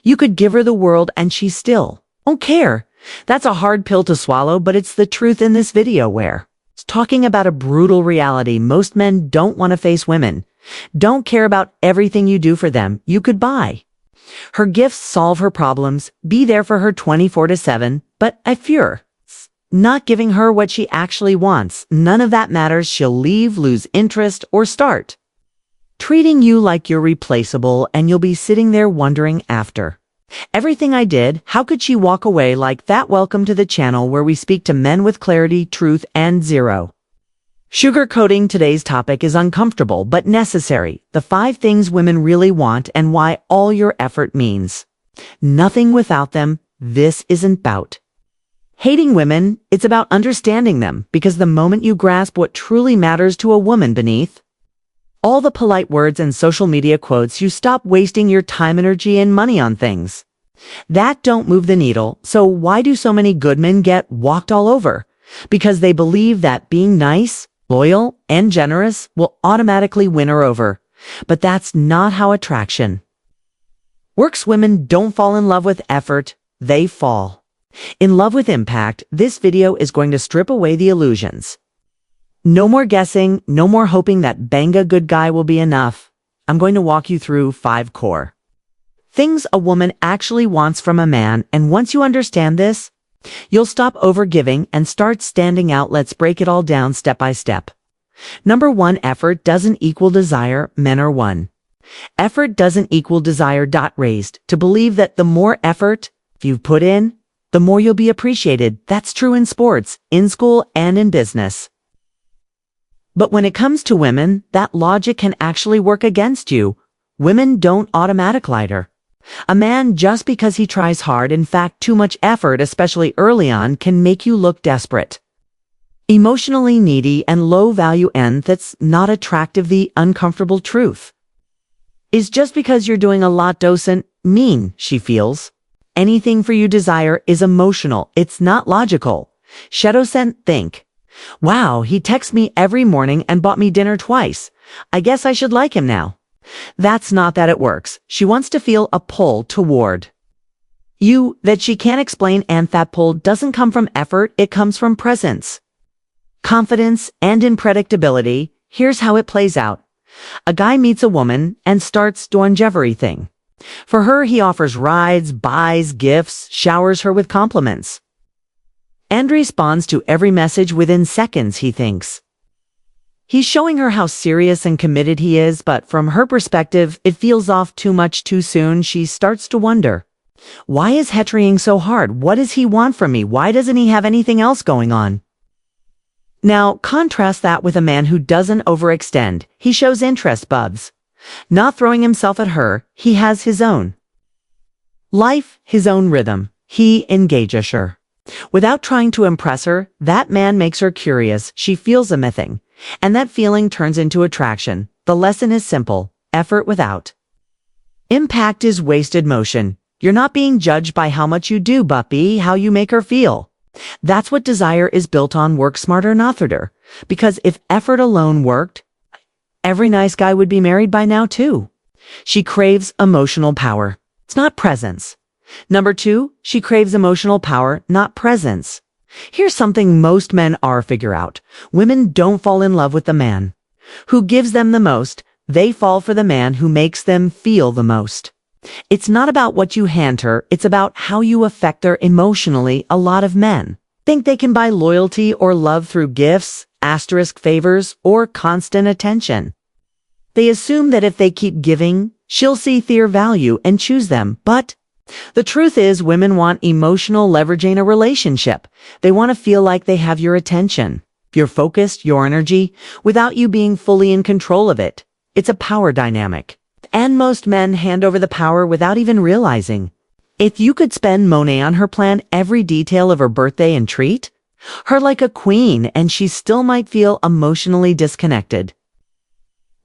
You could give her the world and she still won't care. That's a hard pill to swallow, but it's the truth in this video where it's talking about a brutal reality. Most men don't want to face women, don't care about everything you do for them. You could buy her gifts, solve her problems, be there for her 24/7, but I fear not giving her what she actually wants. None of that matters. She'll leave, lose interest, or start treating you like you're replaceable, and you'll be sitting there wondering after everything I did, how could she walk away like that? Welcome to the channel where we speak to men with clarity, truth, and zero sugarcoating. Today's topic is uncomfortable but necessary. The 5 things women really want and why all your effort means nothing without them. This isn't about hating women, it's about understanding them, because the moment you grasp what truly matters to a woman beneath all the polite words and social media quotes, you stop wasting your time, energy, and money on things that don't move the needle. So why do so many good men get walked all over? Because they believe that being nice, loyal, and generous will automatically win her over. But that's not how attraction works. Women don't fall in love with effort, they fall in love with impact. This video is going to strip away the illusions. No more guessing, no more hoping that being a good guy will be enough. I'm going to walk you through 5 core things a woman actually wants from a man, and once you understand this, you'll stop overgiving and start standing out. Let's break it all down step by step. Number 1, effort doesn't equal desire. Men are one. Effort doesn't equal desire. Raised to believe that the more effort you put in, the more you'll be appreciated. That's true in sports, in school, and in business. But when it comes to women, that logic can actually work against you. Women don't automatically like her. A man just because he tries hard. In fact, too much effort, especially early on, can make you look desperate, emotionally needy, and low value, and that's not attractive. The uncomfortable truth is just because you're doing a lot doesn't mean she feels anything for you. Desire is emotional. It's not logical. Shadow sent think, wow, he texts me every morning and bought me dinner twice. I guess I should like him now. That's not that it works. She wants to feel a pull toward you that she can't explain, and that pull doesn't come from effort. It comes from presence, confidence, and unpredictability. Here's how it plays out. A guy meets a woman and starts doing everything for her. He offers rides, buys gifts, showers her with compliments, and responds to every message within seconds. He thinks he's showing her how serious and committed he is, but from her perspective, it feels off too much too soon. She starts to wonder, why is he trying so hard? What does he want from me? Why doesn't he have anything else going on? Now, contrast that with a man who doesn't overextend. He shows interest, bubs, not throwing himself at her. He has his own life, his own rhythm. He engages her without trying to impress her. That man makes her curious. She feels a mything, and that feeling turns into attraction. The lesson is simple. Effort without impact is wasted motion. You're not being judged by how much you do, but by how you make her feel. That's what desire is built on. Work smarter, not harder. Because if effort alone worked, every nice guy would be married by now too. She craves emotional power. It's not presence. Number 2, she craves emotional power, not presence. Here's something most men are figure out. Women don't fall in love with the man who gives them the most. They fall for the man who makes them feel the most. It's not about what you hand her. It's about how you affect her emotionally. A lot of men think they can buy loyalty or love through gifts, favors, or constant attention. They assume that if they keep giving, she'll see their value and choose them. But the truth is, women want emotional leverage in a relationship. They want to feel like they have your attention, your focus, your energy, without you being fully in control of it. It's a power dynamic. And most men hand over the power without even realizing. If you could spend money on her, plan every detail of her birthday and treat her like a queen, and she still might feel emotionally disconnected.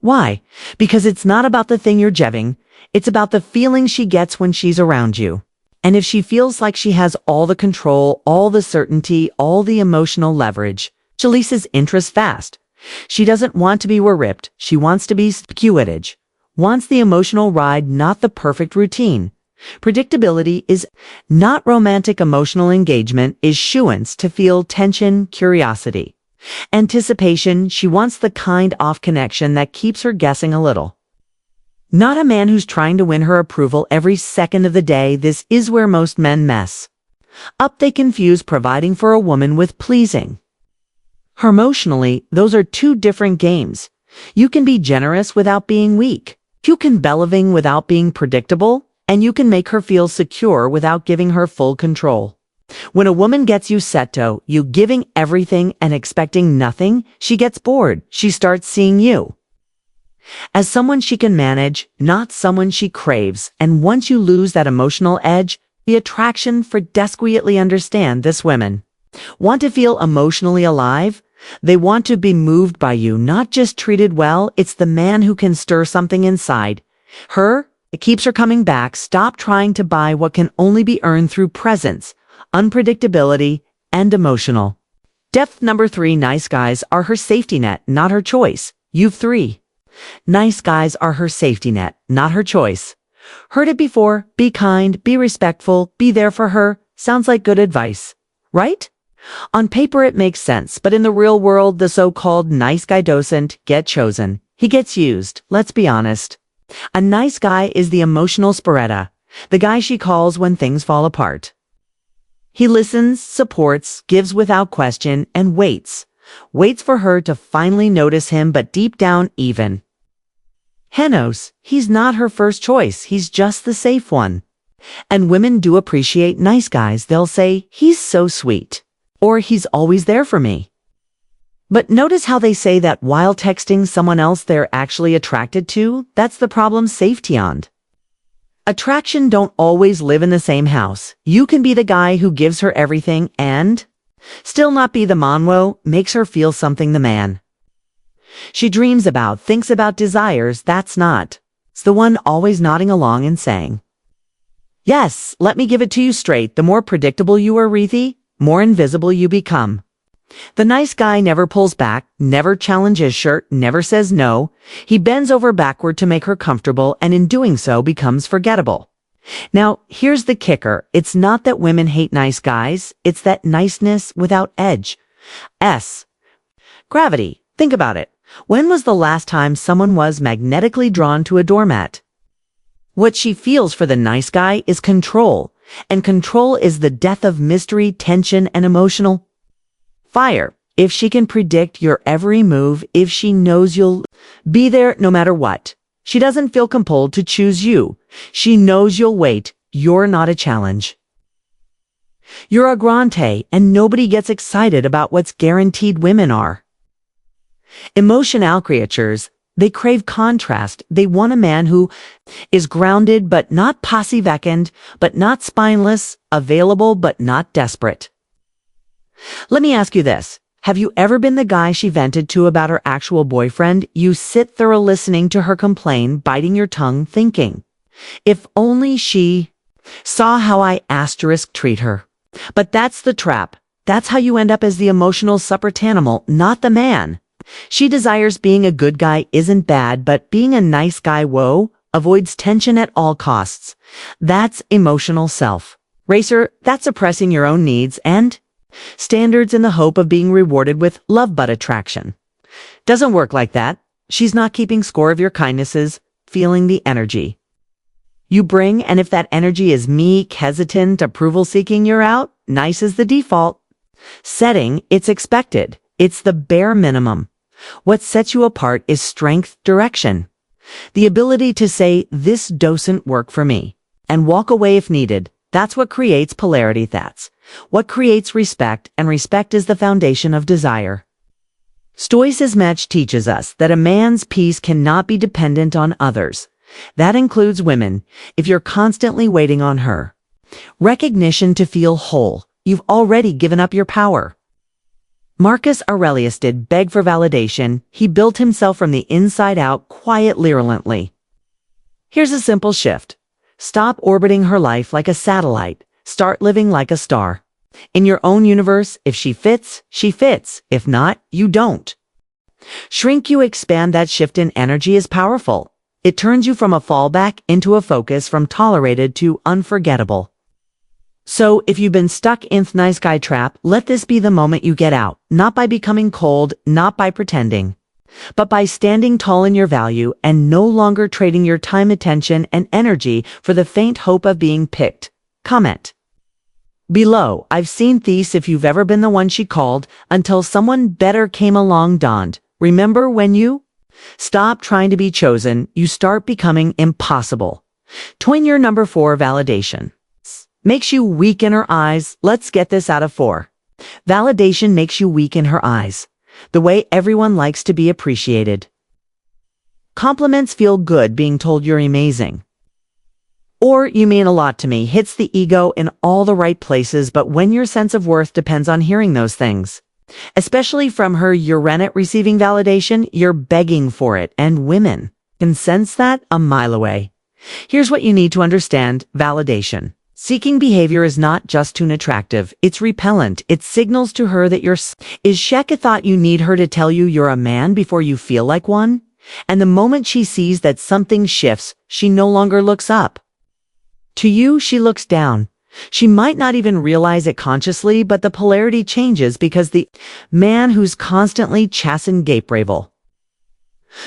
Why? Because it's not about the thing you're giving. It's about the feeling she gets when she's around you. And if she feels like she has all the control, all the certainty, all the emotional leverage, she loses interest fast. She doesn't want to be ripped. She wants to be squatted. Wants the emotional ride, not the perfect routine. Predictability is not romantic. Emotional engagement is assurance to feel tension, curiosity. Anticipation, she wants the kind of connection that keeps her guessing a little. Not a man who's trying to win her approval every second of the day. This is where most men mess up. They confuse providing for a woman with pleasing her emotionally. Those are two different games. You can be generous without being weak. You can be loving without being predictable. And you can make her feel secure without giving her full control. When a woman gets you set to you giving everything and expecting nothing, she gets bored. She starts seeing you as someone she can manage, not someone she craves. And once you lose that emotional edge, the attraction for desperately understand this. Women want to feel emotionally alive. They want to be moved by you, not just treated well. It's the man who can stir something inside her. It keeps her coming back. Stop trying to buy what can only be earned through presence, unpredictability, and emotional depth. Number 3, nice guys are her safety net, not her choice. You've 3. Nice guys are her safety net, not her choice. Heard it before. Be kind, be respectful, be there for her. Sounds like good advice, right? On paper it makes sense, but in the real world, the so-called nice guy doesn't get chosen. He gets used. Let's be honest. A nice guy is the emotional sparetta, the guy she calls when things fall apart. He listens, supports, gives without question, and waits for her to finally notice him, but deep down even he knows he's not her first choice. He's just the safe one. And women do appreciate nice guys. They'll say, he's so sweet, or he's always there for me. But notice how they say that while texting someone else they're actually attracted to. That's the problem. Safety and attraction don't always live in the same house. You can be the guy who gives her everything and still not be the monwo, makes her feel something the man she dreams about, thinks about, desires. That's not. It's the one always nodding along and saying, yes, let me give it to you straight. The more predictable you are, Reethy, more invisible you become. The nice guy never pulls back, never challenges shirt, never says no. He bends over backward to make her comfortable, and in doing so becomes forgettable. Now, here's the kicker. It's not that women hate nice guys. It's that niceness without edge. Gravity. Think about it. When was the last time someone was magnetically drawn to a doormat? What she feels for the nice guy is control, and control is the death of mystery, tension, and emotional fire. If she can predict your every move, if she knows you'll be there no matter what, she doesn't feel compelled to choose you. She knows you'll wait. You're not a challenge. You're a grande, and nobody gets excited about what's guaranteed. Women are emotional creatures. They crave contrast. They want a man who is grounded but not posse-vacant, but not spineless, available but not desperate. Let me ask you this. Have you ever been the guy she vented to about her actual boyfriend? You sit through listening to her complain, biting your tongue, thinking, if only she saw how I treat her. But that's the trap. That's how you end up as the emotional separate animal, not the man. She desires being a good guy isn't bad, but being a nice guy, avoids tension at all costs. That's emotional self-racer. That's suppressing your own needs and standards in the hope of being rewarded with love, but attraction doesn't work like that. She's not keeping score of your kindnesses, feeling the energy you bring, and if that energy is meek, hesitant, approval-seeking, you're out. Nice is the default setting. It's expected. It's the bare minimum. What sets you apart is strength, direction, the ability to say, this doesn't work for me, and walk away if needed. That's what creates polarity. That's what creates respect, and respect is the foundation of desire. Stoicism teaches us that a man's peace cannot be dependent on others. That includes women. If you're constantly waiting on her recognition to feel whole, you've already given up your power. Marcus Aurelius did beg for validation. He built himself from the inside out, quietly, relentlessly. Here's a simple shift. Stop orbiting her life like a satellite. Start living like a star. In your own universe, if she fits, she fits. If not, you don't. Shrink, you expand. That shift in energy is powerful. It turns you from a fallback into a focus, from tolerated to unforgettable. So if you've been stuck in the nice guy trap, let this be the moment you get out, not by becoming cold, not by pretending, but by standing tall in your value and no longer trading your time, attention, and energy for the faint hope of being picked. Comment below, I've seen this if you've ever been the one she called until someone better came along. Dawned. Remember, when you stop trying to be chosen, you start becoming impossible. Twin your number 4, validation. Makes you weak in her eyes. Let's get this out of 4. Validation makes you weak in her eyes. The way everyone likes to be appreciated. Compliments feel good, being told you're amazing. Or you mean a lot to me hits the ego in all the right places, but when your sense of worth depends on hearing those things, especially from her, you're at receiving validation, you're begging for it, and women can sense that a mile away. Here's what you need to understand: validation seeking behavior is not just unattractive, it's repellent. It signals to her that is Sheka thought you need her to tell you you're a man before you feel like one. And the moment she sees that something shifts, she no longer looks up to you, she looks down. She might not even realize it consciously, but the polarity changes because the man who's constantly chasing gape-ravel,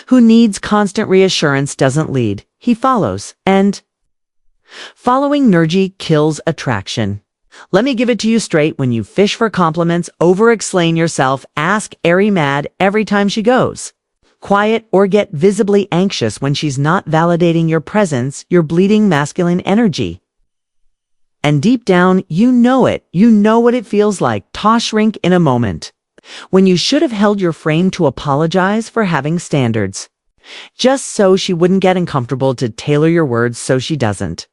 who needs constant reassurance, doesn't lead, he follows, and following energy kills attraction. Let me give it to you straight: when you fish for compliments, over-explain yourself, ask airy mad every time she goes quiet, or get visibly anxious when she's not validating your presence, you're bleeding masculine energy. And deep down, you know it. You know what it feels like to shrink in a moment when you should have held your frame to apologize for having standards, just so she wouldn't get uncomfortable, to tailor your words so she doesn't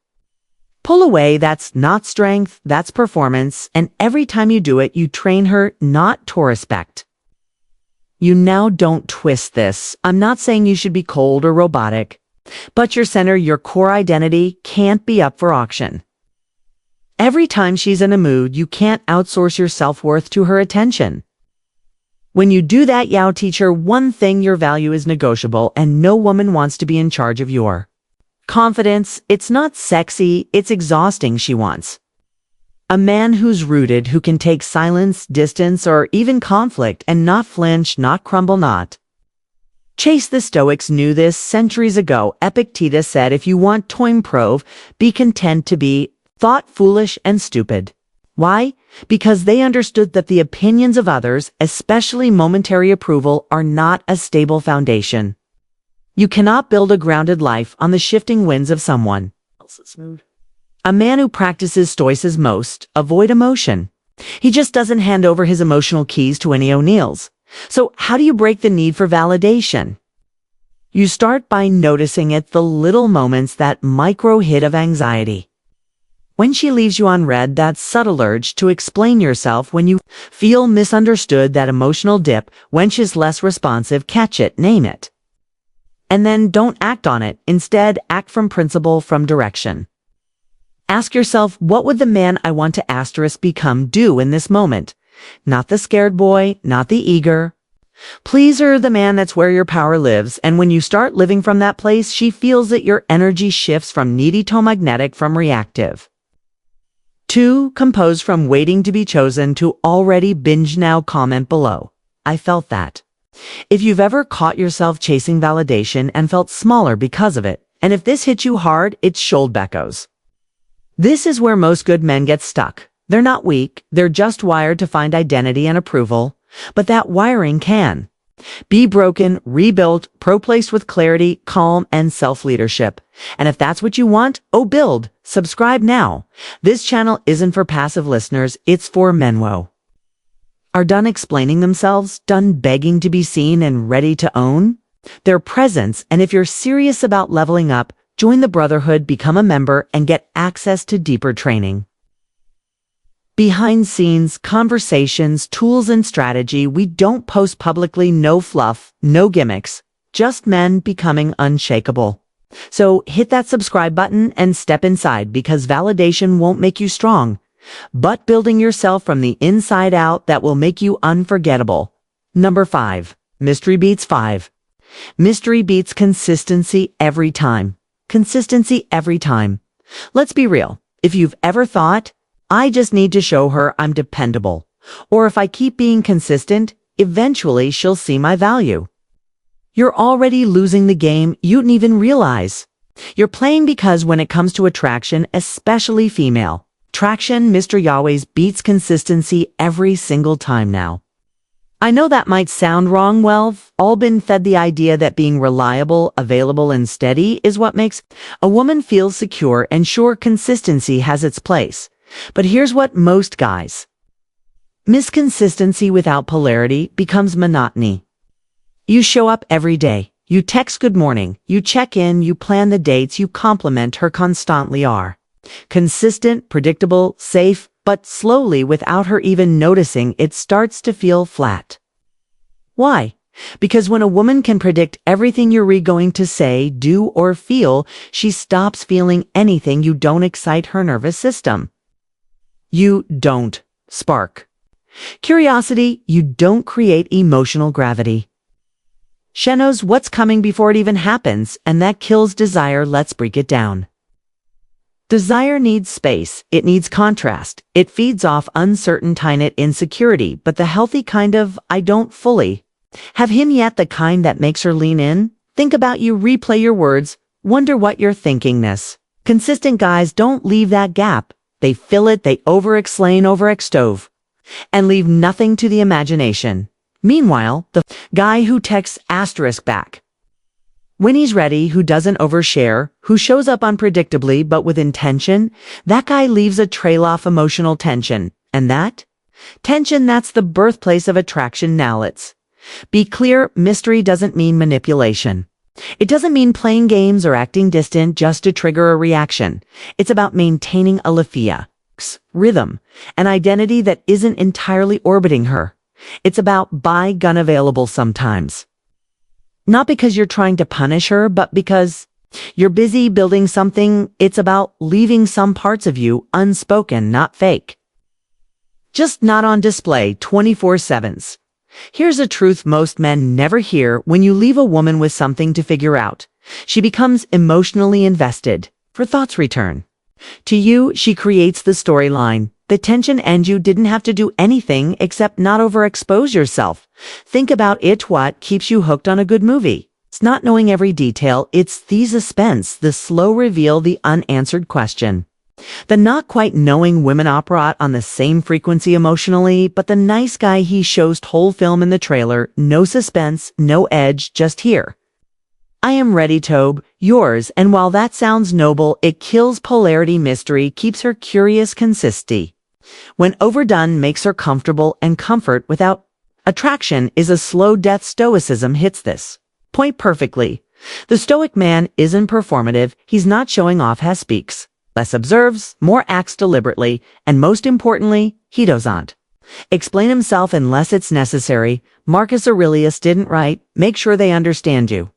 pull away. That's not strength, that's performance. And every time you do it, you train her not to respect you. Now don't twist this. I'm not saying you should be cold or robotic, but your center, your core identity, can't be up for auction. Every time she's in a mood, you can't outsource your self-worth to her attention. When you do that, Yao, teach her one thing: your value is negotiable, and no woman wants to be in charge of your confidence. It's not sexy, it's exhausting. She wants a man who's rooted, who can take silence, distance, or even conflict and not flinch, not crumble, not chase. The Stoics knew this centuries ago. Epictetus said, if you want to improve, be content to be thought foolish and stupid. Why? Because they understood that the opinions of others, especially momentary approval, are not a stable foundation. You cannot build a grounded life on the shifting winds of someone else's mood. A man who practices stoicism most avoid emotion. He just doesn't hand over his emotional keys to any O'Neills. So how do you break the need for validation? You start by noticing it, the little moments, that micro hit of anxiety. When she leaves you unread, that subtle urge to explain yourself, when you feel misunderstood, that emotional dip, when she's less responsive, catch it, name it. And then don't act on it. Instead, act from principle, from direction. Ask yourself, what would the man I want to become do in this moment? Not the scared boy, not the eager pleaser, the man that's where your power lives. And when you start living from that place, she feels that your energy shifts from needy to magnetic, from reactive to composed, from waiting to be chosen to already binge. Now comment below, I felt that. If you've ever caught yourself chasing validation and felt smaller because of it, and if this hit you hard, it's Sholdbeckos. This is where most good men get stuck. They're not weak, they're just wired to find identity and approval, but that wiring can be broken, rebuilt, replaced with clarity, calm, and self-leadership. And if that's what you want, build. Subscribe now. This channel isn't for passive listeners, it's for men who are done explaining themselves, done begging to be seen, and ready to own their presence. And if you're serious about leveling up, join the Brotherhood, become a member, and get access to deeper training, behind scenes conversations, tools, and strategy we don't post publicly. No fluff, no gimmicks, just men becoming unshakable. So hit that subscribe button and step inside, because validation won't make you strong, but building yourself from the inside out that will make you unforgettable. Number 5. Mystery beats 5. Mystery beats consistency every time. Consistency every time. Let's be real. If you've ever thought, I just need to show her I'm dependable, or if I keep being consistent, eventually she'll see my value, you're already losing the game you didn't even realize. You're playing because when it comes to attraction, especially female, traction, Mr. Yahweh's beats consistency every single time now. I know that might sound wrong. Well, all been fed the idea that being reliable, available, and steady is what makes a woman feel secure, and sure, consistency has its place. But here's what most guys miss: consistency without polarity becomes monotony. You show up every day. You text good morning. You check in. You plan the dates. You compliment her constantly. Are consistent, predictable, safe, but slowly, without her even noticing, it starts to feel flat. Why? Because when a woman can predict everything you're going to say, do, or feel, she stops feeling anything. You don't excite her nervous system. You don't spark curiosity. You don't create emotional gravity. She knows what's coming before it even happens, and that kills desire. Let's break it down. Desire needs space. It needs contrast. It feeds off uncertain, tiny insecurity, but the healthy kind of, I don't fully have him yet, the kind that makes her lean in, think about you, replay your words, wonder what you're thinking. Consistent guys don't leave that gap. They fill it, they over-explain, over-extove, and leave nothing to the imagination. Meanwhile, the guy who texts asterisk back when he's ready, who doesn't overshare, who shows up unpredictably but with intention, that guy leaves a trail of emotional tension. And that tension, that's the birthplace of attraction. Now let's be clear. Mystery doesn't mean manipulation. It doesn't mean playing games or acting distant just to trigger a reaction. It's about maintaining a lafia, rhythm, an identity that isn't entirely orbiting her. It's about buy gun available sometimes. Not because you're trying to punish her, but because you're busy building something. It's about leaving some parts of you unspoken, not fake, just not on display 24/7. Here's a truth most men never hear. When you leave a woman with something to figure out, she becomes emotionally invested. Her thoughts return to you. She creates the storyline, the tension, and you didn't have to do anything except not overexpose yourself. Think about it. What keeps you hooked on a good movie? It's not knowing every detail. It's the suspense, the slow reveal, the unanswered question. The not quite knowing. Women operate on the same frequency emotionally, but the nice guy, he shows whole film in the trailer. No suspense, no edge, just here. I am ready, Tobe, yours. And while that sounds noble, it kills polarity. Mystery keeps her curious. Consistency, when overdone, makes her comfortable, and comfort without attraction is a slow death. Stoicism hits this point perfectly. The stoic man isn't performative. He's not showing off. Has speaks, less observes, more acts deliberately, and most importantly, he doesn't explain himself unless it's necessary. Marcus Aurelius didn't write, make sure they understand you.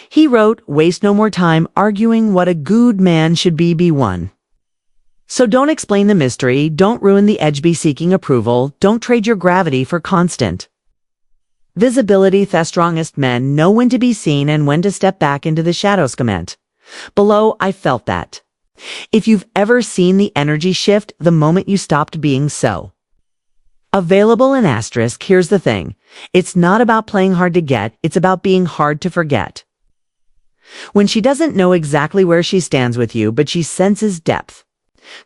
He wrote, waste no more time arguing what a good man should be one. So don't explain the mystery, don't ruin the edge, be seeking approval, don't trade your gravity for constant visibility. The strongest men know when to be seen and when to step back into the shadows. Comment below, I felt that. If you've ever seen the energy shift the moment you stopped being so available. An asterisk, here's the thing. It's not about playing hard to get, it's about being hard to forget. When she doesn't know exactly where she stands with you, but she senses depth,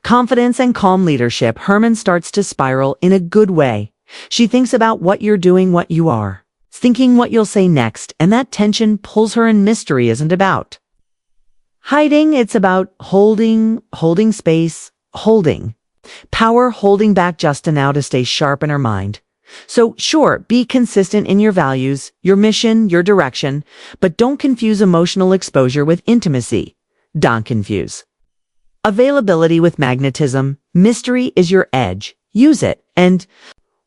confidence, and calm leadership, Herman starts to spiral in a good way. She thinks about what you're doing, what you are thinking, what you'll say next, and that tension pulls her. And mystery isn't about hiding, it's about holding space, holding power, holding back just enough to stay sharp in her mind. So sure, be consistent in your values, your mission, your direction, but don't confuse emotional exposure with intimacy. Don't confuse availability with magnetism. Mystery is your edge. Use it and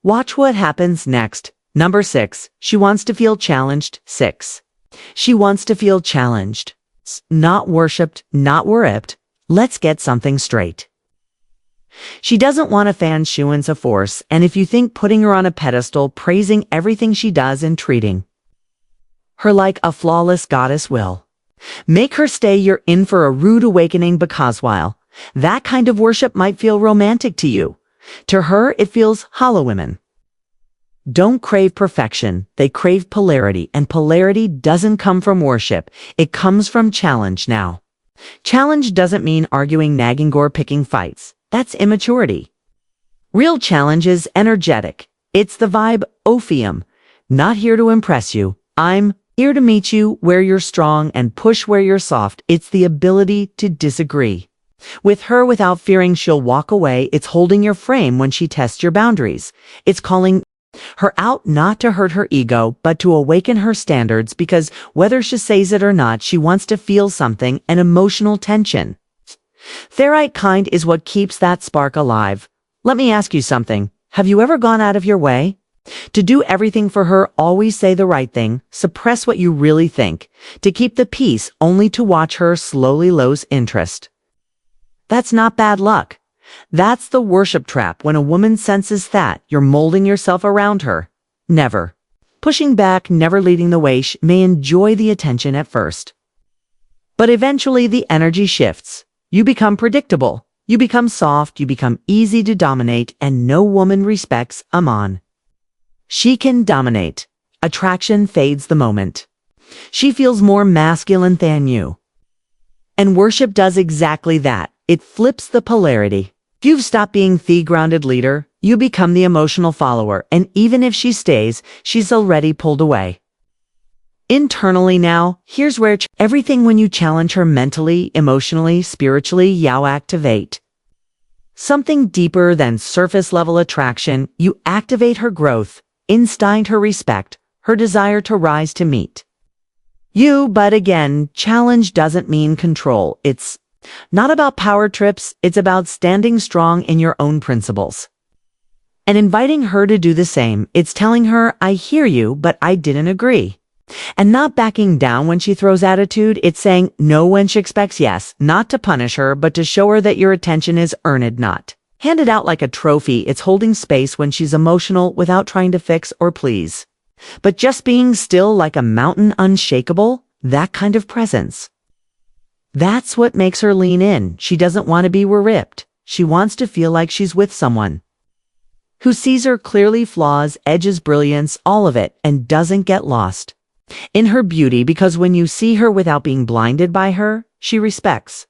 watch what happens next. Number 6, she wants to feel challenged. 6, she wants to feel challenged. Not worshipped, not worshipped. Let's get something straight. She doesn't want a fan shoo-ins a force, and if you think putting her on a pedestal, praising everything she does, and treating her like a flawless goddess will. Make her stay, you're in for a rude awakening, because while that kind of worship might feel romantic to you, to her it feels hollow. Women don't crave perfection, they crave polarity, and polarity doesn't come from worship, it comes from challenge. Now, challenge doesn't mean arguing, nagging, or picking fights. That's immaturity. Real challenge is energetic. It's the vibe, Ophium. Not here to impress you. I'm here to meet you where you're strong and push where you're soft. It's the ability to disagree with her without fearing she'll walk away. It's holding your frame when she tests your boundaries. It's calling her out, not to hurt her ego, but to awaken her standards, because whether she says it or not, she wants to feel something, an emotional tension. The right kind is what keeps that spark alive. Let me ask you something. Have you ever gone out of your way to do everything for her, always say the right thing, suppress what you really think, to keep the peace, only to watch her slowly lose interest? That's not bad luck. That's the worship trap. When a woman senses that, you're molding yourself around her. Never pushing back, never leading the way. She may enjoy the attention at first, but eventually the energy shifts. You become predictable. You become soft. You become easy to dominate, and no woman respects a man. She can dominate. Attraction fades the moment she feels more masculine than you. And worship does exactly that. It flips the polarity. If you've stopped being the grounded leader, you become the emotional follower, and even if she stays, she's already pulled away. Internally now, here's where everything. When you challenge her mentally, emotionally, spiritually, you activate something deeper than surface level attraction. You activate her growth, instinct, her respect, her desire to rise to meet you. But again, challenge doesn't mean control. It's not about power trips. It's about standing strong in your own principles and inviting her to do the same. It's telling her, I hear you, but I didn't agree. And not backing down when she throws attitude. It's saying no when she expects yes, not to punish her, but to show her that your attention is earned, not handed out like a trophy. It's holding space when she's emotional without trying to fix or please, but just being still like a mountain, unshakable. That kind of presence. That's what makes her lean in. She doesn't want to be ripped. She wants to feel like she's with someone who sees her clearly, flaws, edges, brilliance, all of it, and doesn't get lost in her beauty, because when you see her without being blinded by her, she respects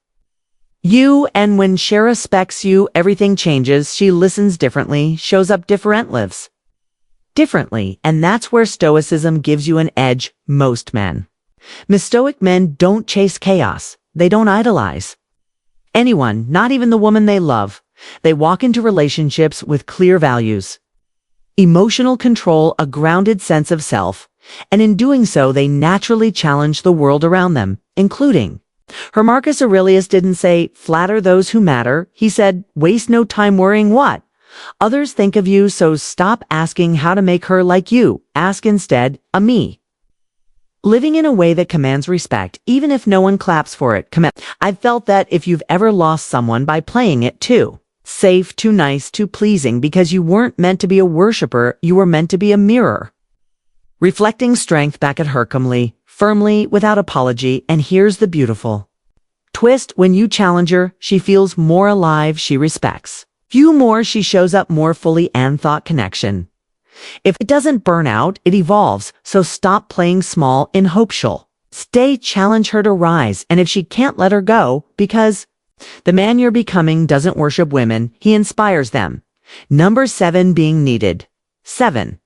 you. And when she respects you, everything changes. She listens differently, shows up different, lives differently, and that's where stoicism gives you an edge. Most men, stoic men, don't chase chaos. They don't idolize anyone, not even the woman they love. They walk into relationships with clear values, emotional control, a grounded sense of self, and in doing so, they naturally challenge the world around them, including her. Marcus Aurelius didn't say, flatter those who matter. He said, waste no time worrying what others think of you. So stop asking how to make her like you. Ask instead, me. Living in a way that commands respect, even if no one claps for it. I've felt that if you've ever lost someone by playing it too safe, too nice, too pleasing, because you weren't meant to be a worshiper, you were meant to be a mirror, reflecting strength back at her, calmly, firmly, without apology. And here's the beautiful twist. When you challenge her, she feels more alive. She respects you more. She shows up more fully and thought connection. If it doesn't burn out, it evolves. So stop playing small in hope she'll stay. Challenge her to rise. And if she can't, let her go, because the man you're becoming doesn't worship women. He inspires them. Number 7, being needed. 7.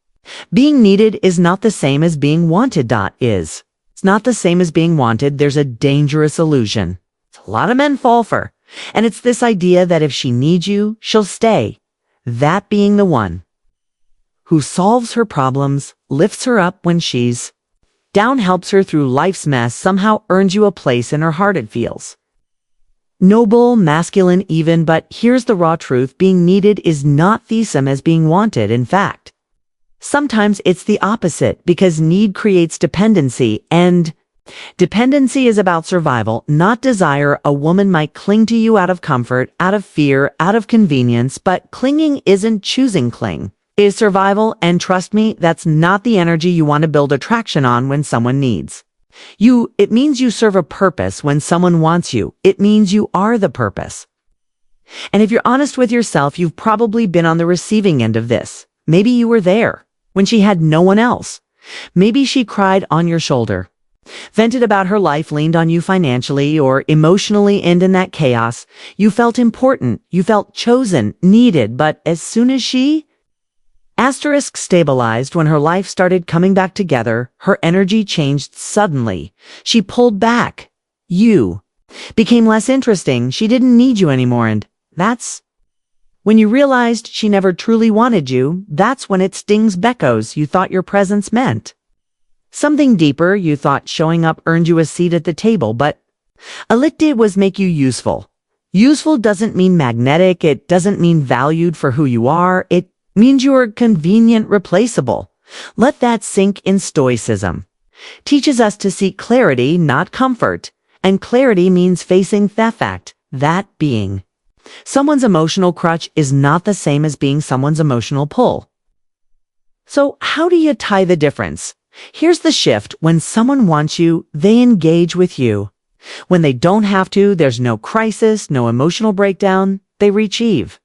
Being needed is not the same as being wanted. It's not the same as being wanted. There's a dangerous illusion a lot of men fall for. And it's this idea that if she needs you, she'll stay. That being the one who solves her problems, lifts her up when she's down, helps her through life's mess, somehow earns you a place in her heart. It feels noble, masculine even. But here's the raw truth. Being needed is not the same as being wanted. In fact, sometimes it's the opposite, because need creates dependency, and dependency is about survival, not desire. A woman might cling to you out of comfort, out of fear, out of convenience, but clinging isn't choosing cling. is survival, and trust me, that's not the energy you want to build attraction on when someone needs you. It means you serve a purpose when someone wants you. It means you are the purpose. And if you're honest with yourself, you've probably been on the receiving end of this. Maybe you were there when she had no one else. Maybe she cried on your shoulder, vented about her life, leaned on you financially or emotionally, and in that chaos, you felt important, you felt chosen, needed, but as soon as she stabilized, when her life started coming back together, her energy changed suddenly. She pulled back. You became less interesting. She didn't need you anymore, and that's when you realized she never truly wanted you. That's when it stings Beckos. You thought your presence meant something deeper. You thought showing up earned you a seat at the table, but all it did was make you useful. Useful doesn't mean magnetic. It doesn't mean valued for who you are. It means you are convenient, replaceable. Let that sink in. Stoicism teaches us to seek clarity, not comfort. And clarity means facing the fact that being someone's emotional crutch is not the same as being someone's emotional pull. So how do you tie the difference? Here's the shift. When someone wants you, they engage with you. When they don't have to, there's no crisis, no emotional breakdown. They retrieve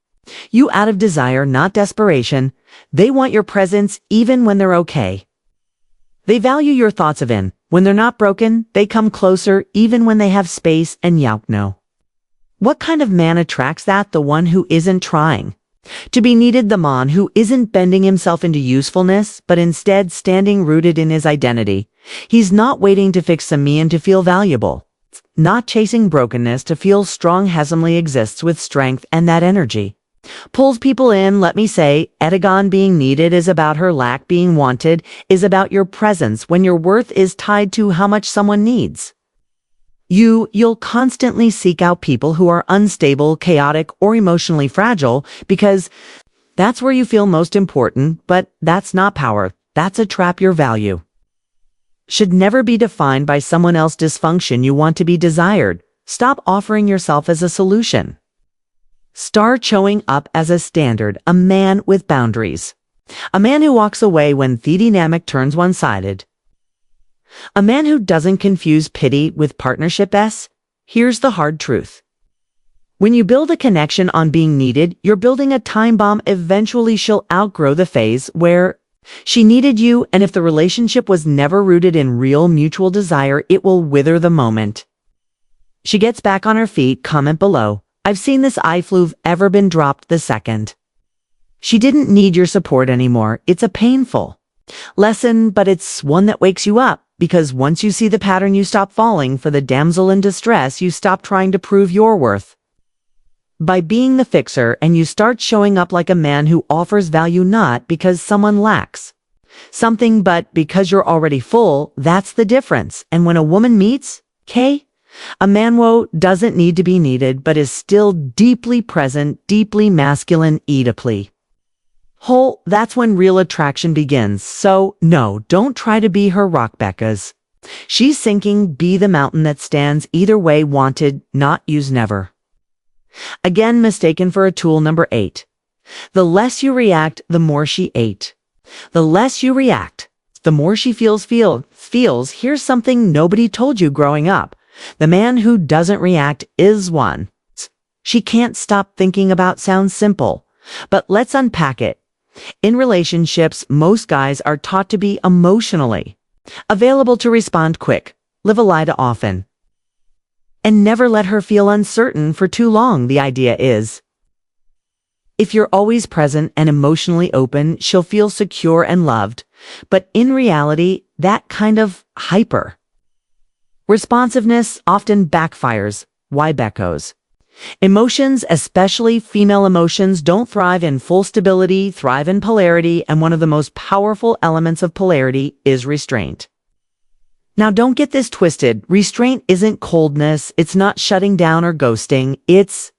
you out of desire, not desperation. They want your presence even when they're okay. They value your thoughts of in. When they're not broken, they come closer even when they have space and no. What kind of man attracts that? The one who isn't trying to be needed, the man who isn't bending himself into usefulness, but instead standing rooted in his identity. He's not waiting to fix some me and to feel valuable, not chasing brokenness to feel strong. Handsomely exists with strength, and that energy pulls people in. Let me say, Edagon being needed is about her lack. Being wanted is about your presence. When your worth is tied to how much someone needs you'll constantly seek out people who are unstable, chaotic, or emotionally fragile, because that's where you feel most important. But that's not power. That's a trap. Your value should never be defined by someone else's dysfunction. You want to be desired. Stop offering yourself as a solution. Start showing up as a standard, a man with boundaries. A man who walks away when the dynamic turns one-sided. A man who doesn't confuse pity with partnership. Here's the hard truth. When you build a connection on being needed, you're building a time bomb. Eventually she'll outgrow the phase where she needed you, and if the relationship was never rooted in real mutual desire, it will wither the moment she gets back on her feet. Comment below. I've seen this. I flu've ever been dropped the second she didn't need your support anymore. It's a painful lesson, but it's one that wakes you up, because once you see the pattern, you stop falling for the damsel in distress. You stop trying to prove your worth by being the fixer, and you start showing up like a man who offers value, not because someone lacks something, but because you're already full. That's the difference. And when a woman meets a man who doesn't need to be needed, but is still deeply present, deeply masculine, ediply whole, that's when real attraction begins. So no, don't try to be her rock, Becca's. She's sinking. Be the mountain that stands. Either way, wanted, not used, never again mistaken for a tool. Number 8. The less you react, the more she ate. The less you react, the more she feels. Here's something nobody told you growing up. The man who doesn't react is one she can't stop thinking about. Sounds simple, but let's unpack it. In relationships, most guys are taught to be emotionally available, to respond quick, live a lie to often, and never let her feel uncertain for too long. The idea is, if you're always present and emotionally open, she'll feel secure and loved. But in reality, that kind of hyper responsiveness often backfires. Why, Beckos? Emotions, especially female emotions, don't thrive in full stability, thrive in polarity, and one of the most powerful elements of polarity is restraint. Now, don't get this twisted. Restraint isn't coldness. It's not shutting down or ghosting. It's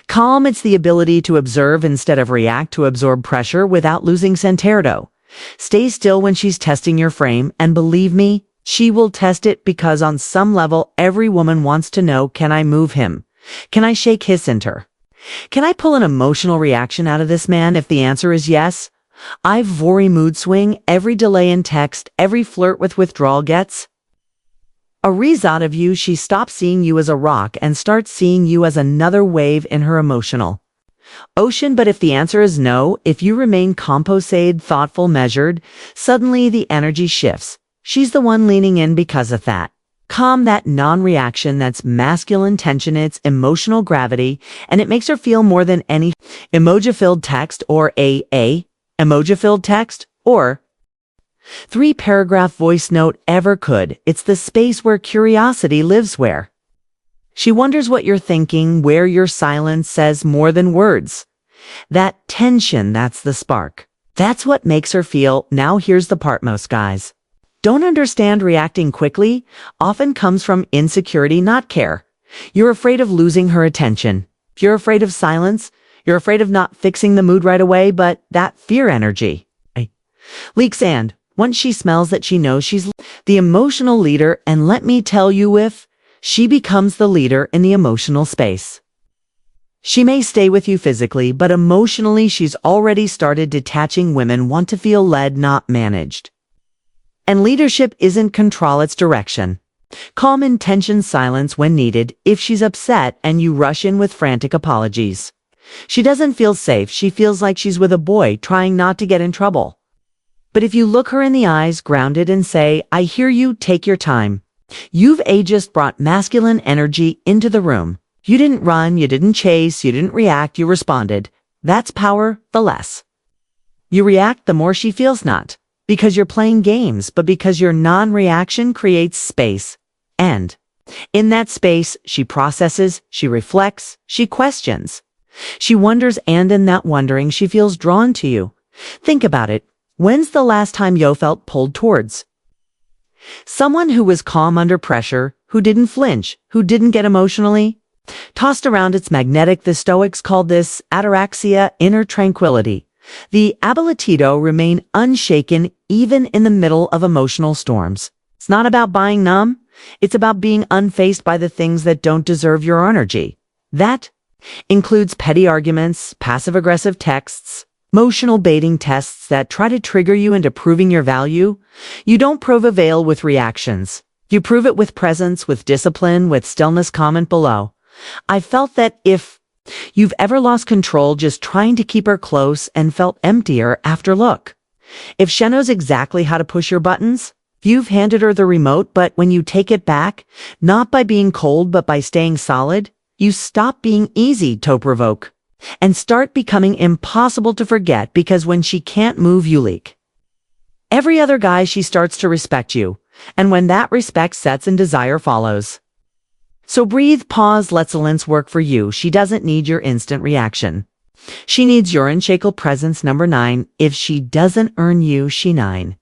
calm. It's the ability to observe instead of react, to absorb pressure without losing centerdo. Stay still when she's testing your frame, and believe me, she will test it, because on some level, every woman wants to know, can I move him? Can I shake his center? Can I pull an emotional reaction out of this man? If the answer is yes, Ivory mood swing, every delay in text, every flirt with withdrawal gets a rise out of you. She stops seeing you as a rock and starts seeing you as another wave in her emotional ocean. But if the answer is no, if you remain composed, thoughtful, measured, suddenly the energy shifts. She's the one leaning in because of that calm, that non-reaction, that's masculine tension, it's emotional gravity, and it makes her feel more than any emoji-filled text or a emoji-filled text or three-paragraph voice note ever could. It's the space where curiosity lives, where she wonders what you're thinking, where your silence says more than words. That tension, that's the spark. That's what makes her feel. Now here's the part most guys don't understand. Reacting quickly often comes from insecurity, not care. You're afraid of losing her attention. You're afraid of silence. You're afraid of not fixing the mood right away, but that fear energy leaks, and once she smells that, she knows she's the emotional leader. And let me tell you, if she becomes the leader in the emotional space, she may stay with you physically, but emotionally she's already started detaching. Women want to feel led, not managed. And leadership isn't control, it's direction. Calm, intention, silence when needed. If she's upset and you rush in with frantic apologies, she doesn't feel safe. She feels like she's with a boy trying not to get in trouble. But if you look her in the eyes, grounded, and say, I hear you, take your time. You've just brought masculine energy into the room. You didn't run, you didn't chase, you didn't react, you responded. That's power. The less you react, the more she feels, not because you're playing games, but because your non-reaction creates space. And in that space, she processes, she reflects, she questions, she wonders, and in that wondering, she feels drawn to you. Think about it. When's the last time you felt pulled towards someone who was calm under pressure, who didn't flinch, who didn't get emotionally tossed around? It's magnetic. The Stoics called this ataraxia, inner tranquility. The ability remain unshaken even in the middle of emotional storms. It's not about being numb. It's about being unfazed by the things that don't deserve your energy. That includes petty arguments, passive-aggressive texts, emotional baiting tests that try to trigger you into proving your value. You don't prove a veil with reactions. You prove it with presence, with discipline, with stillness. Comment below. I felt that if you've ever lost control just trying to keep her close and felt emptier after, look. If she knows exactly how to push your buttons, you've handed her the remote, but when you take it back, not by being cold, but by staying solid, you stop being easy to provoke and start becoming impossible to forget, because when she can't move, you leak. Every other guy, she starts to respect you. And when that respect sets and desire follows. So breathe, pause, let silence work for you. She doesn't need your instant reaction. She needs your unshakable presence. Number 9. If she doesn't earn you, she 9.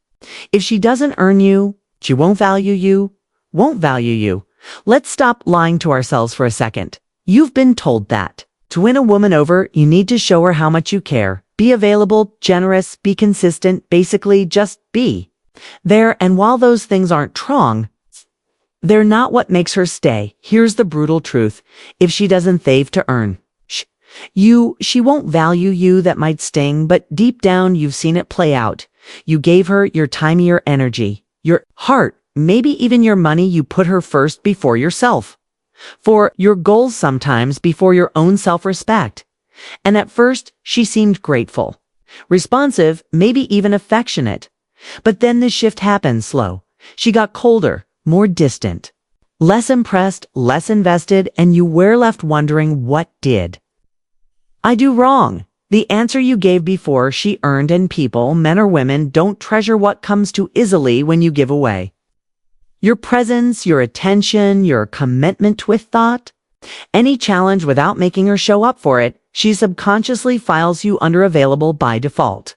If she doesn't earn you, she won't value you, won't value you. Let's stop lying to ourselves for a second. You've been told that to win a woman over, you need to show her how much you care. Be available, generous, be consistent, basically just be there. And while those things aren't wrong, they're not what makes her stay. Here's the brutal truth. If she doesn't thave to earn she won't value you. That might sting, but deep down you've seen it play out. You gave her your time, your energy, your heart, maybe even your money. You put her first before yourself, for your goals, sometimes before your own self-respect. And at first she seemed grateful, responsive, maybe even affectionate. But then the shift happened slow. She got colder, more distant, less impressed, less invested, and you were left wondering, what did I do wrong? The answer you gave before she earned. And people, men or women, don't treasure what comes too easily when you give away your presence, your attention, your commitment with thought. Any challenge without making her show up for it, she subconsciously files you under available by default.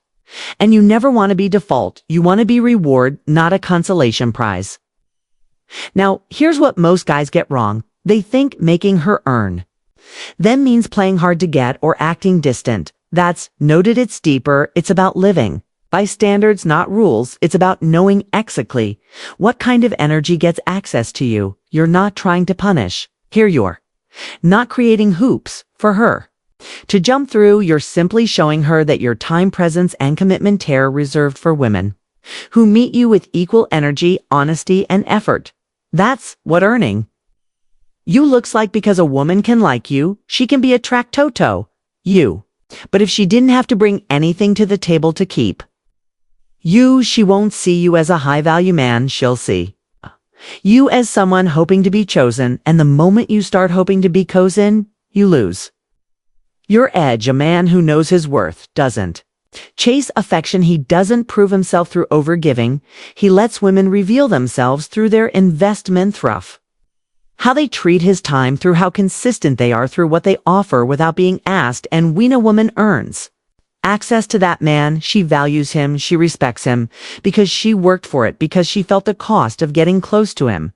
And you never want to be default. You want to be reward, not a consolation prize. Now, here's what most guys get wrong. They think making her earn them means playing hard to get or acting distant. That's noted. It's deeper. It's about living by standards, not rules. It's about knowing exactly what kind of energy gets access to you. You're not trying to punish. Here you're not creating hoops for her. To jump through, you're simply showing her that your time, presence, and commitment are reserved for women who meet you with equal energy, honesty, and effort. That's what earning you looks like, because a woman can like you, she can be a you. But if she didn't have to bring anything to the table to keep you, she won't see you as a high-value man, she'll see you as someone hoping to be chosen, and the moment you start hoping to be chosen, you lose your edge. A man who knows his worth doesn't chase affection. He doesn't prove himself through overgiving. He lets women reveal themselves through their investment, through how they treat his time, through how consistent they are, through what they offer without being asked. And when a woman earns access to that man, she values him, she respects him, because she worked for it, because she felt the cost of getting close to him.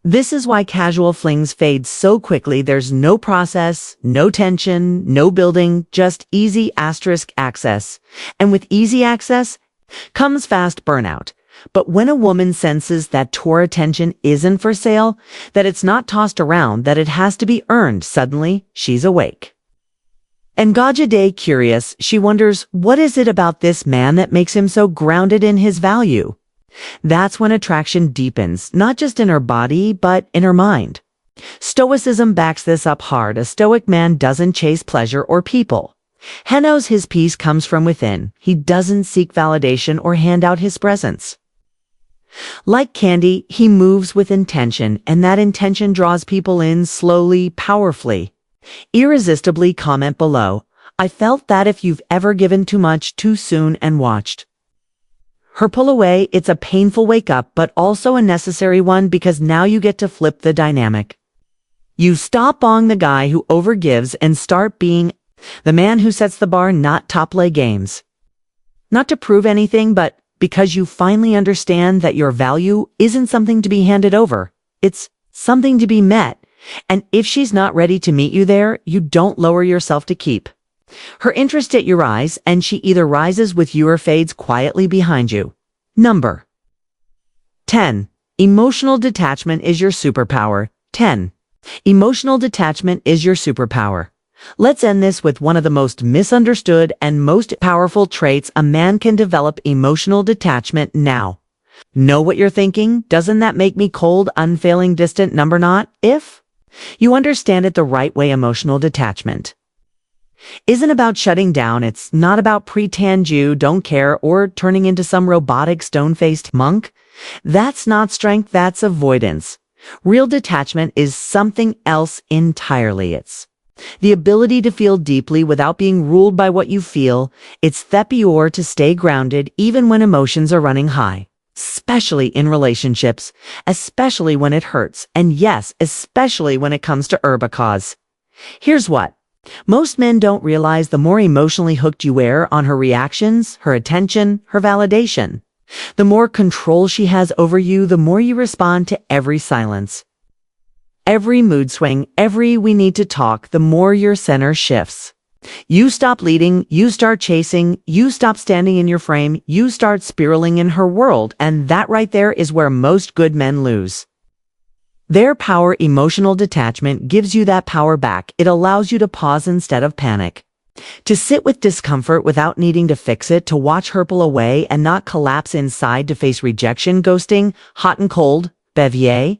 This is why casual flings fade so quickly. There's no process, no tension, no building, just easy access. And with easy access comes fast burnout. But when a woman senses that her attention isn't for sale, that it's not tossed around, that it has to be earned, suddenly she's awake. And Day curious, she wonders, what is it about this man that makes him so grounded in his value? That's when attraction deepens, not just in her body, but in her mind. Stoicism backs this up hard. A stoic man doesn't chase pleasure or people. He knows his peace comes from within. He doesn't seek validation or hand out his presence. Like candy, he moves with intention, and that intention draws people in slowly, powerfully, irresistibly. Comment below, I felt that if you've ever given too much too soon and watched her pull away. It's a painful wake up, but also a necessary one, because now you get to flip the dynamic. You stop being the guy who overgives and start being the man who sets the bar, not to play games, not to prove anything, but because you finally understand that your value isn't something to be handed over. It's something to be met. And if she's not ready to meet you there, you don't lower yourself to keep her interest at your eyes, and she either rises with you or fades quietly behind you. Number 10. Emotional detachment is your superpower. 10. Emotional detachment is your superpower. Let's end this with one of the most misunderstood and most powerful traits a man can develop: emotional detachment. Now, know what you're thinking? Doesn't that make me cold, unfailing, distant? Number not. If you understand it the right way, emotional detachment isn't about shutting down. It's not about pretend you don't care or turning into some robotic stone-faced monk. That's not strength, that's avoidance. Real detachment is something else entirely. It's the ability to feel deeply without being ruled by what you feel. It's the power to stay grounded even when emotions are running high, especially in relationships, especially when it hurts, and yes, especially when it comes to because here's what most men don't realize: the more emotionally hooked you are on her reactions, her attention, her validation, the more control she has over you, the more you respond to every silence, every mood swing, every "we need to talk," the more your center shifts. You stop leading, you start chasing, you stop standing in your frame, you start spiraling in her world, and that right there is where most good men lose their power. Emotional detachment gives you that power back. It allows you to pause instead of panic, to sit with discomfort without needing to fix it, to watch her pull away and not collapse inside, to face rejection, ghosting, hot and cold, Bevier,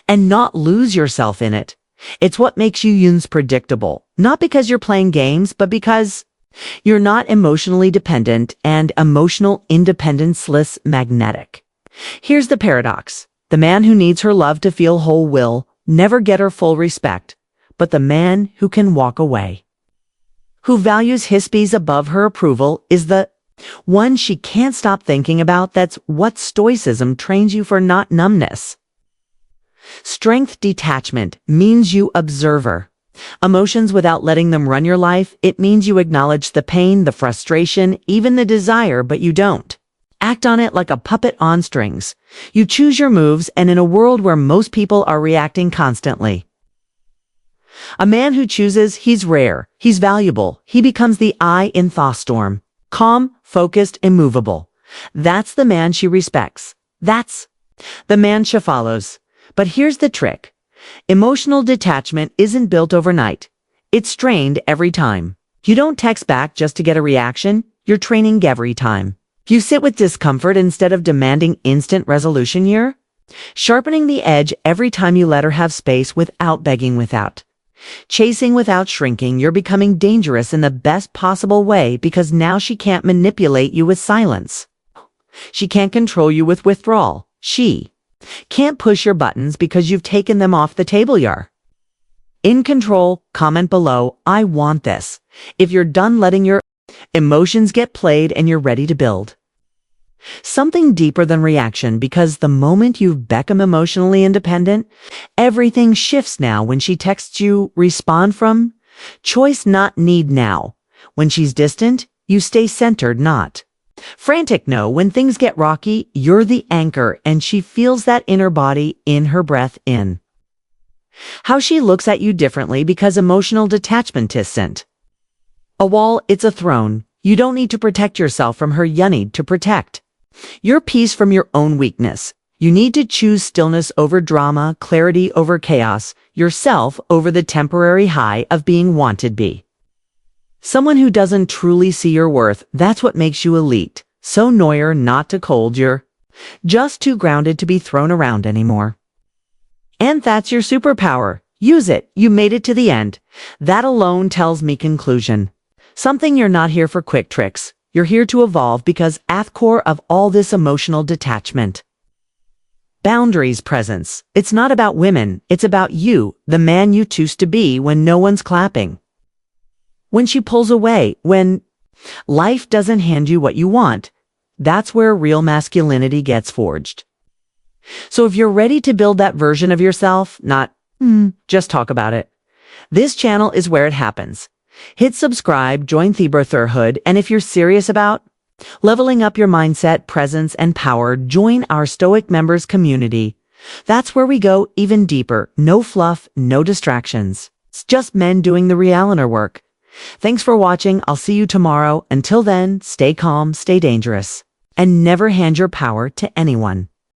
and not lose yourself in it. It's what makes you predictable, not because you're playing games, but because you're not emotionally dependent, and emotional independence less magnetic. Here's the paradox. The man who needs her love to feel whole will never get her full respect, but the man who can walk away, who values his peace above her approval, is the one she can't stop thinking about. That's what stoicism trains you for, not numbness. Strength detachment means you observe emotions without letting them run your life. It means you acknowledge the pain, the frustration, even the desire, but you don't act on it like a puppet on strings. You choose your moves, and in a world where most people are reacting constantly, a man who chooses, he's rare, he's valuable. He becomes the eye in thaw storm, calm, focused, immovable. That's the man she respects. That's the man she follows. But here's the trick. Emotional detachment isn't built overnight. It's strained every time. You don't text back just to get a reaction, you're training every time. You sit with discomfort instead of demanding instant resolution. You're sharpening the edge every time you let her have space without begging, without chasing, without shrinking. You're becoming dangerous in the best possible way because now she can't manipulate you with silence. She can't control you with withdrawal. She can't push your buttons because you've taken them off the table. You're in control. Comment below, I want this, if you're done letting your emotions get played and you're ready to build something deeper than reaction, because the moment you've become emotionally independent, everything shifts. Now when she texts you, respond from choice, not need. Now when she's distant, you stay centered, not frantic. No, when things get rocky, you're the anchor, and she feels that inner body, in her breath, in how she looks at you differently, because emotional detachment isn't a wall, it's a throne. You don't need to protect yourself from her, you need to protect your peace from your own weakness. You need to choose stillness over drama, clarity over chaos, yourself over the temporary high of being wanted. Be someone who doesn't truly see your worth. That's what makes you elite. So Neuer, not to cold. You're just too grounded to be thrown around anymore. And that's your superpower. Use it. You made it to the end. That alone tells me conclusion. Something. You're not here for quick tricks. You're here to evolve, because at the core of all this emotional detachment, boundaries, presence. It's not about women. It's about you, the man you choose to be when no one's clapping. When she pulls away, when life doesn't hand you what you want, that's where real masculinity gets forged. So if you're ready to build that version of yourself, not just talk about it, this channel is where it happens. Hit subscribe, join the Brotherhood, and if you're serious about leveling up your mindset, presence, and power, join our Stoic members community. That's where we go even deeper. No fluff, no distractions. It's just men doing the real inner work. Thanks for watching. I'll see you tomorrow. Until then, stay calm, stay dangerous, and never hand your power to anyone.